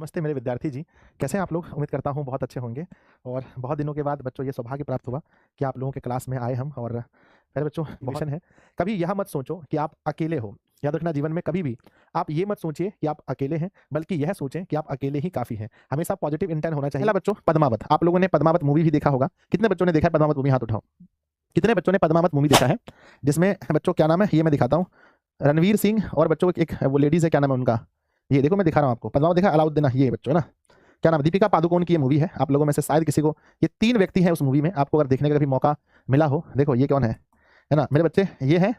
नमस्ते मेरे विद्यार्थी जी, कैसे हैं आप लोग? उम्मीद करता हूँ बहुत अच्छे होंगे। और बहुत दिनों के बाद बच्चों ये सौभाग्य प्राप्त हुआ कि आप लोगों के क्लास में आए हम। और मेरे बच्चों बहुत है, कभी यह मत सोचो कि आप अकेले हो। याद रखना, जीवन में कभी भी आप ये मत सोचिए कि आप अकेले हैं, बल्कि यह सोचें कि आप अकेले ही काफ़ी हैं। हमेशा पॉजिटिव इंटेंट होना चाहिए। पहला बच्चों, पद्मावत। आप लोगों ने पद्मावत मूवी भी देखा होगा। कितने बच्चों ने देखा है पद्मावत मूवी? हाथ उठाओ। कितने बच्चों ने पद्मावत मूवी देखा है? जिसमें बच्चों क्या नाम है, ये मैं दिखाता हूँ। रणवीर सिंह और बच्चों एक वो लेडीज़ है, क्या नाम है उनका? ये देखो मैं दिखा रहा हूँ आपको। पद्मावत देखा? अलाउद्दीन, ये बच्चों ना, क्या नाम है, दीपिका पादुकोण की ये मूवी है। आप लोगों में से शायद किसी को ये 3 व्यक्ति हैं उस मूवी में, आपको अगर देखने का कभी मौका मिला हो। देखो ये कौन है ना मेरे बच्चे? ये है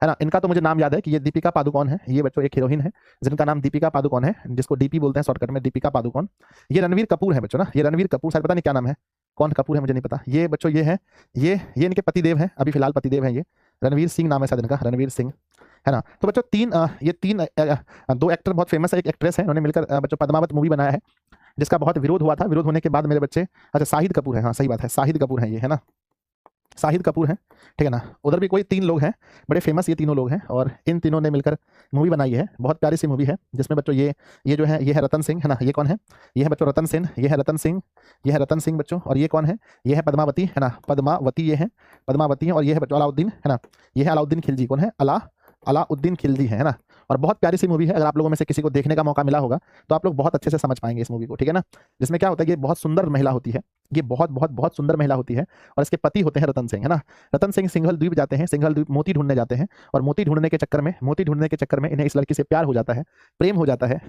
ना। इनका तो मुझे नाम याद है कि ये दीपिका पादुकोण है। ये बच्चों एक हीरोइन है जिनका नाम दीपिका पादुकोण है, जिसको डीपी बोलते हैं शॉर्टकट में, दीपिका पादुकोण। ये रणवीर कपूर है बच्चों ना, ये रणवीर कपूर, शायद पता नहीं क्या नाम है, कौन कपूर है मुझे नहीं पता। ये बच्चों ये है, ये इनके पतिदेव हैं, अभी फिलहाल पतिदेव हैं। ये रणवीर सिंह नाम है शायद इनका, रणवीर सिंह, है ना। तो बच्चों ये तीन 2 एक्टर बहुत फेमस है, एक एक्ट्रेस है। उन्होंने मिलकर बच्चों पद्मावत मूवी बनाया है, जिसका बहुत विरोध हुआ था। विरोध होने के बाद मेरे बच्चे, अच्छा शाहिद कपूर है, हाँ सही बात है, शाहिद कपूर है ये, है ना, शाहिद कपूर है, ठीक है ना। उधर भी कोई 3 लोग हैं बड़े फेमस, ये तीनों लोग हैं, और इन तीनों ने मिलकर मूवी बनाई है। बहुत प्यारी सी मूवी है, जिसमें बच्चों ये जो है, ये है रतन सिंह, है ना। ये कौन है? ये है बच्चों रतन सिंह, ये है रतन सिंह, ये है रतन सिंह बच्चों। और ये कौन है? ये है पद्मावती, है ना, पद्मावती ये है, पद्मावती है। और ये है बच्चों अलाउद्दीन, है ना। ये है अलाउद्दीन खिलजी। कौन है? अलाउद्दीन खिलजी है ना। और बहुत प्यारी सी मूवी है, अगर आप लोगों में से किसी को देखने का मौका मिला होगा तो आप लोग बहुत अच्छे से समझ पाएंगे इस मूवी को, ठीक है ना। जिसमें क्या होता है, ये बहुत सुंदर महिला होती है, ये बहुत बहुत बहुत सुंदर महिला होती है, और इसके पति होते हैं रतन सिंह, है ना। रतन सिंह सिंघल द्वीप जाते हैं, सिंघल द्वीप मोती ढूंढने जाते हैं, और मोती ढूंढने के चक्कर में इन्हें इस लड़की से प्यार हो जाता है, प्रेम हो जाता है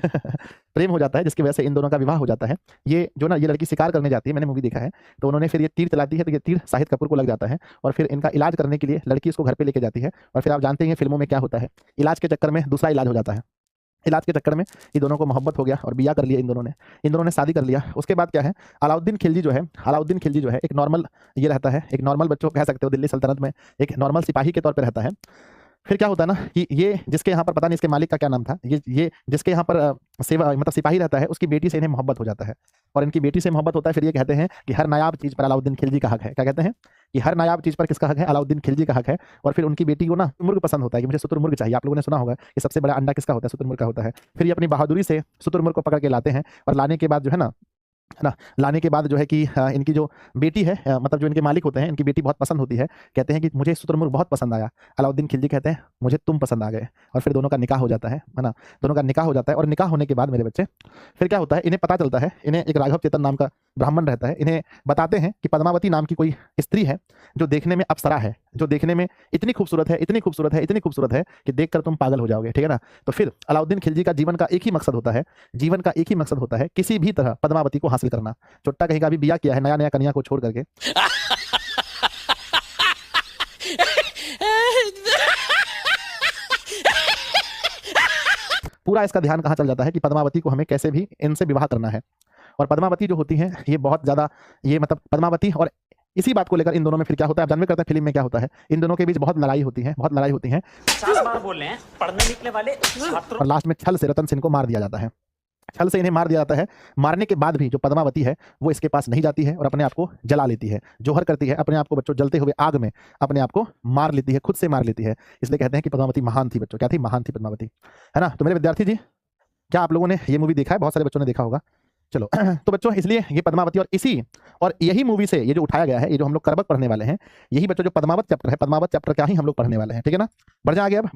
प्रेम हो जाता है, जिसकी वजह से इन दोनों का विवाह हो जाता है। ये जो ना, ये लड़की शिकार करने जाती है, मैंने मूवी देखा है, तो उन्होंने फिर ये तीर चलाती है, तो ये तीर शाहिद कपूर को लग जाता है, और फिर इनका इलाज करने के लिए लड़की उसको घर पे लेके जाती है। और फिर आप जानते हैं फिल्मों में क्या होता है, इलाज के चक्कर में दूसरा इलाज हो जाता है। इलाज के चक्कर में ये दोनों को मोहब्बत हो गया और बिया कर लिया इन दोनों ने शादी कर लिया। उसके बाद क्या है, अलाउद्दीन खिलजी जो है एक नॉर्मल, ये रहता है एक नॉर्मल, बच्चों कह सकते हो दिल्ली सल्तनत में एक नॉर्मल सिपाही के तौर पे रहता है। फिर क्या होता है ना कि ये जिसके यहाँ पर, पता नहीं इसके मालिक का क्या नाम था, ये जिसके यहाँ पर सेवा मतलब सिपाही रहता है, उसकी बेटी से इन्हें मोहब्बत हो जाता है, और इनकी बेटी से मोहब्बत होता है। फिर ये कहते हैं कि हर नायाब चीज़ पर अलाउद्दीन खिलजी का हक है। क्या कहते हैं कि हर नायाब चीज़ पर किसका हक है? अलाउद्दीन खिलजी का हक है। और फिर उनकी बेटी को ना मुर्ग पसंद होता है कि मुझे शुतुरमुर्ग चाहिए। आप लोगों ने सुना होगा कि सबसे बड़ा अंडा किसका होता है? शुतुरमुर्ग का होता है। फिर ये अपनी बहादुरी से शुतुरमुर्ग को पकड़ के लाते हैं, और लाने के बाद जो है ना, लाने के बाद जो है कि इनकी जो बेटी है, मतलब जो इनके मालिक होते हैं, इनकी बेटी बहुत पसंद होती है। कहते हैं कि मुझे शुतुरमुर्ग बहुत पसंद आया। अलाउद्दीन खिलजी कहते हैं मुझे तुम पसंद आ गए, और फिर दोनों का निकाह हो जाता है ना। दोनों का निकाह हो जाता है, और निकाह होने के बाद मेरे बच्चे फिर क्या होता है, इन्हें पता चलता है, इन्हें एक राघव चेतन नाम का ब्राह्मण रहता है, इन्हें बताते हैं कि पद्मावती नाम की कोई स्त्री है जो देखने में अप्सरा है, जो देखने में इतनी खूबसूरत है, इतनी खूबसूरत है, इतनी खूबसूरत है कि देखकर तुम पागल हो जाओगे, ठीक है ना। तो फिर अलाउद्दीन खिलजी का जीवन का एक ही मकसद होता है, किसी भी तरह पद्मावती को हासिल करना। चुट्टा कहीं का भी बिया किया है नया नया कन्या को छोड़ करके। पूरा इसका ध्यान कहाँ चल जाता है कि पद्मावती को हमें कैसे भी इनसे विवाह करना है। और पद्मावती जो होती हैं, ये बहुत ज्यादा, ये मतलब पद्मावती, और इसी बात को लेकर इन दोनों में फिर क्या होता है, आप जानते करते हैं फिल्म में क्या होता है, इन दोनों के बीच बहुत लड़ाई होती है, 50 बार बोल रहे हैं, पढ़ने निकले वाले छात्रों। और लास्ट में छल से रतन सिंह को मार दिया जाता है। छल से इन्हें मार दिया जाता है। मारने के बाद भी जो पद्मावती है वो इसके पास नहीं जाती है, और अपने आप को जला लेती है, जोहर करती है, अपने आप को बच्चों जलते हुए आग में अपने आप को मार लेती है, खुद से मार लेती है। इसलिए कहते हैं कि पद्मावती महान थी बच्चों। क्या थी? महान थी पद्मावती, है ना। तो मेरे विद्यार्थी जी, क्या आप लोगों ने ये मूवी देखा है? बहुत सारे बच्चों ने देखा होगा। चलो तो बच्चों, इसलिए ये पद्मावती और यही मूवी से ये जो उठाया गया है, ये जो हम लोग करबक पढ़ने वाले हैं, यही बच्चों जो पद्मावत चैप्टर है, पद्मावत चैप्टर क्या ही हम लोग पढ़ने वाले हैं, ठीक है ना। बढ़ जा आगे अब।